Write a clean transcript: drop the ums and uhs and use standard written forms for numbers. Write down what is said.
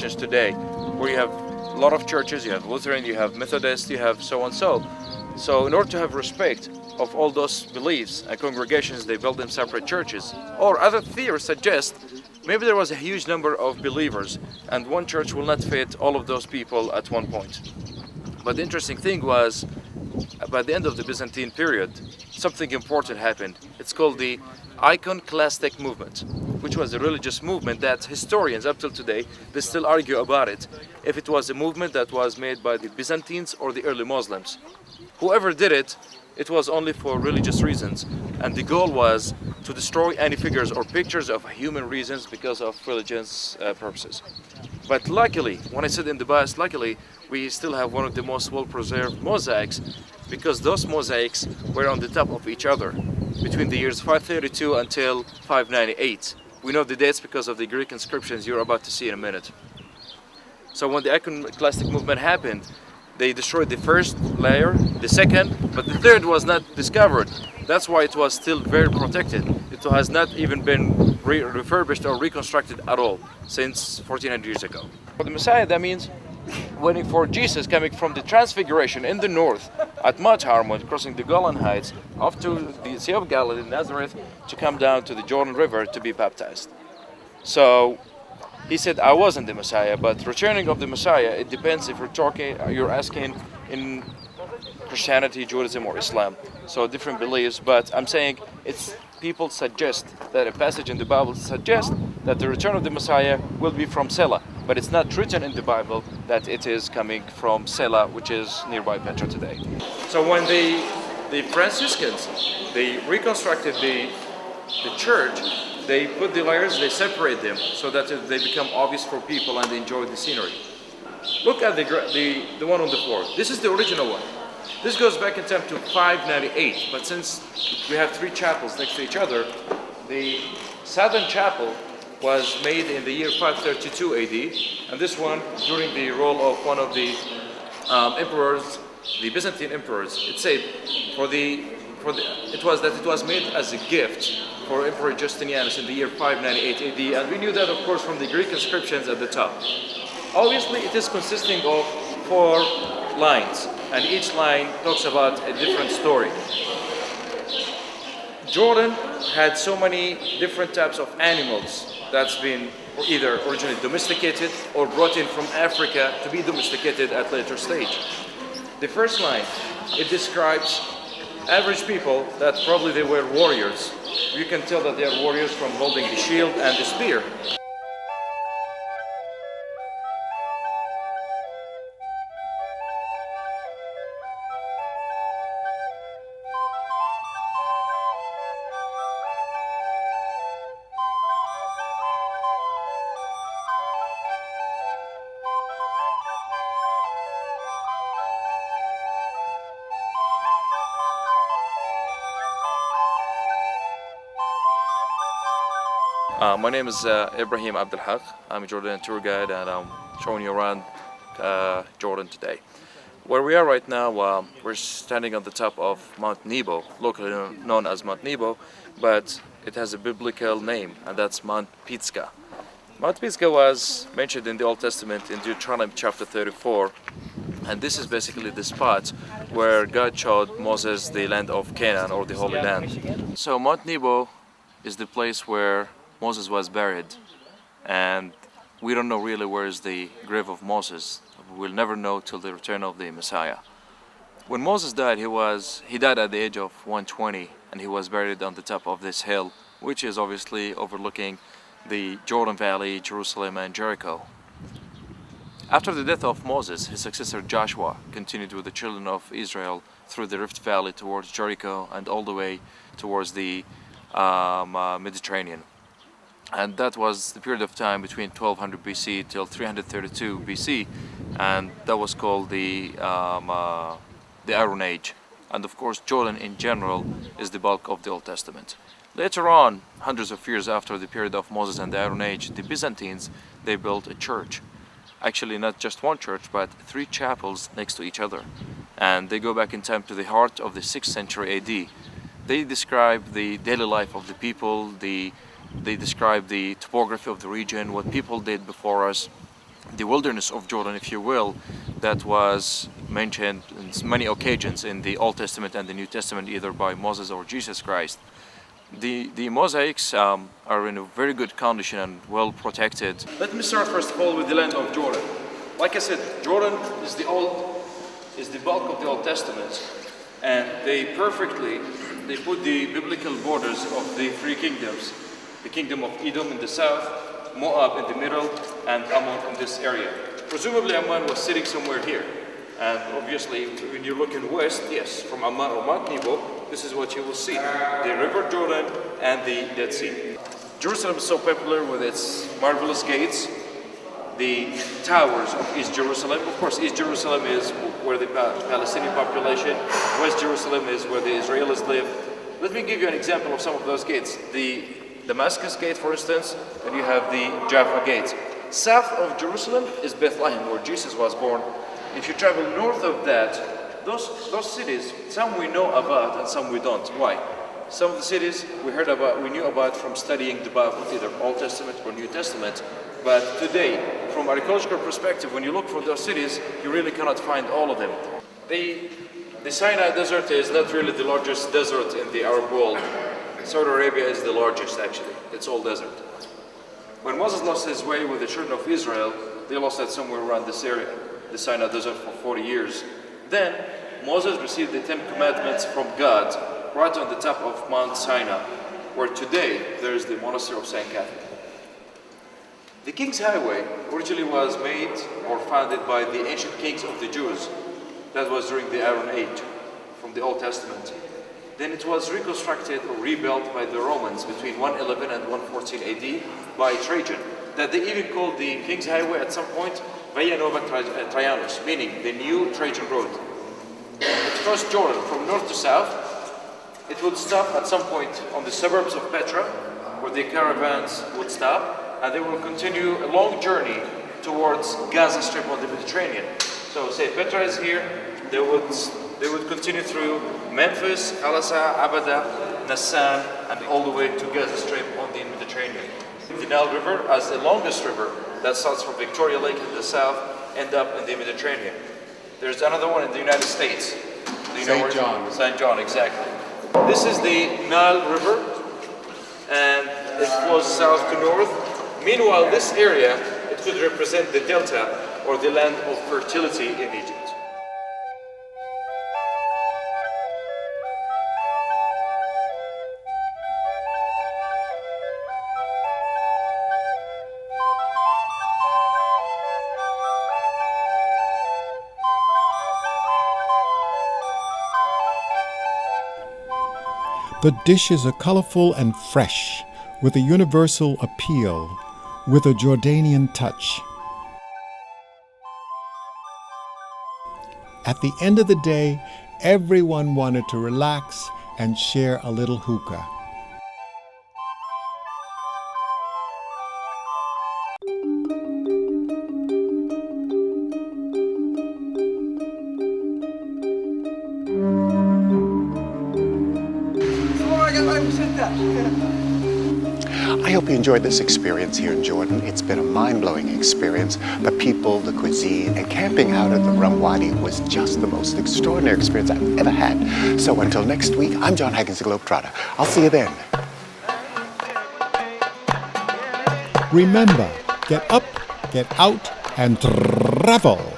congregations today where you have a lot of churches, you have Lutheran, you have Methodist, you have so and so. So in order to have respect of all those beliefs and congregations, they built them separate churches. Or other theories suggest maybe there was a huge number of believers and one church will not fit all of those people at one point. But the interesting thing was, by the end of the Byzantine period, something important happened. It's called the iconoclastic movement, which was a religious movement that historians up till today, they still argue about it, if it was a movement that was made by the Byzantines or the early Muslims. Whoever did it, it was only for religious reasons, and the goal was to destroy any figures or pictures of human reasons because of religious purposes. But luckily, when I said in the past, luckily, we still have one of the most well-preserved mosaics, because those mosaics were on the top of each other between the years 532 until 598. We know the dates because of the Greek inscriptions you're about to see in a minute. So when the iconoclastic movement happened, they destroyed the first layer, the second, but the third was not discovered. That's why it was still very protected. It has not even been refurbished or reconstructed at all since 1400 years ago. For the Messiah, that means waiting for Jesus coming from the Transfiguration in the north at Mount Hermon, crossing the Golan Heights, off to the Sea of Galilee, Nazareth, to come down to the Jordan River to be baptized. So he said, I wasn't the Messiah, but returning of the Messiah, it depends if you're asking in Christianity, Judaism, or Islam. So different beliefs, but I'm saying people suggest that a passage in the Bible suggests that the return of the Messiah will be from Sela, but it's not written in the Bible that it is coming from Sela, which is nearby Petra today. So when the Franciscans, they reconstructed the church, they put the layers, they separate them so that they become obvious for people and they enjoy the scenery. Look at the one on the floor. This is the original one. This goes back in time to 598, but since we have three chapels next to each other, the southern chapel was made in the year 532 AD, and this one during the rule of one of the emperors, the Byzantine emperors. It said it was made as a gift for Emperor Justinianus in the year 598 AD, and we knew that, of course, from the Greek inscriptions at the top. Obviously, it is consisting of 4 lines, and each line talks about a different story. Jordan had so many different types of animals that's been either originally domesticated or brought in from Africa to be domesticated at later stage. The first line, it describes average people that probably they were warriors. You can tell that they are warriors from holding the shield and the spear. My name is Ibrahim Abdelhaq. I'm a Jordanian tour guide and I'm showing you around Jordan today. Where we are right now, we're standing on the top of Mount Nebo, locally known as Mount Nebo, but it has a biblical name, and that's Mount Pisgah. Mount Pisgah was mentioned in the Old Testament in Deuteronomy chapter 34, and this is basically the spot where God showed Moses the land of Canaan, or the Holy Land. So Mount Nebo is the place where Moses was buried, and we don't know really where is the grave of Moses. We'll never know till the return of the Messiah. When Moses died, he died at the age of 120, and he was buried on the top of this hill, which is obviously overlooking the Jordan Valley, Jerusalem, and Jericho. After the death of Moses, his successor Joshua continued with the children of Israel through the Rift Valley towards Jericho and all the way towards the Mediterranean. And that was the period of time between 1200 BC till 332 BC, and that was called the Iron Age. And of course, Jordan in general is the bulk of the Old Testament. Later on, hundreds of years after the period of Moses and the Iron Age, the Byzantines, they built a church. Actually, not just one church, but 3 chapels next to each other. And they go back in time to the heart of the 6th century AD. They describe the daily life of the people, they describe the topography of the region, what people did before us. the wilderness of Jordan, if you will, that was mentioned on many occasions in the Old Testament and the New Testament, either by Moses or Jesus Christ. The mosaics are in a very good condition and well protected. Let me start first of all with the land of Jordan. Like I said, Jordan is the bulk of the Old Testament, and they put the biblical borders of the three kingdoms: the kingdom of Edom in the south, Moab in the middle, and Ammon in this area. Presumably Ammon was sitting somewhere here. And obviously, when you're looking west, yes, from Ammon or Mount Mebo, this is what you will see: the River Jordan and the Dead Sea. Jerusalem is so popular with its marvelous gates, the towers of East Jerusalem. Of course, East Jerusalem is where the Palestinian population, West Jerusalem is where the Israelis live. Let me give you an example of some of those gates. The Damascus Gate, for instance, and you have the Jaffa Gate. South of Jerusalem is Bethlehem, where Jesus was born. If you travel north of that, those cities, some we know about and some we don't. Why? Some of the cities we knew about from studying the Bible, either Old Testament or New Testament. But today, from an archaeological perspective, when you look for those cities, you really cannot find all of them. The Sinai Desert is not really the largest desert in the Arab world. Saudi Arabia is the largest, actually. It's all desert. When Moses lost his way with the children of Israel, they lost it somewhere around this area, the Sinai Desert, for 40 years. Then Moses received the 10 Commandments from God right on the top of Mount Sinai, where today there is the monastery of St. Catherine. The King's Highway originally was made or founded by the ancient kings of the Jews. That was during the Iron Age, from the Old Testament. Then it was reconstructed or rebuilt by the Romans between 111 and 114 AD by Trajan, that they even called the King's Highway at some point Via Nova Trajanus, meaning the new Trajan road. It crossed Jordan from north to south. It would stop at some point on the suburbs of Petra, where the caravans would stop, and they will continue a long journey towards Gaza Strip on the Mediterranean. So say Petra is here, they would continue through Memphis, Halasa, Abada, Nassan, and all the way to Gaza Strip on the Mediterranean. The Nile River, as the longest river that starts from Victoria Lake in the south, end up in the Mediterranean. There's another one in the United States. St. John. St. John, exactly. This is the Nile River, and it flows south to north. Meanwhile, this area, it could represent the delta, or the land of fertility in Egypt. The dishes are colorful and fresh, with a universal appeal, with a Jordanian touch. At the end of the day, everyone wanted to relax and share a little hookah. I hope you enjoyed this experience here in Jordan. It's been a mind-blowing experience. The people, the cuisine, and camping out at the Rum Wadi was just the most extraordinary experience I've ever had. So until next week, I'm Jon Haggins, the GlobeTrotter. I'll see you then. Remember, get up, get out, and travel.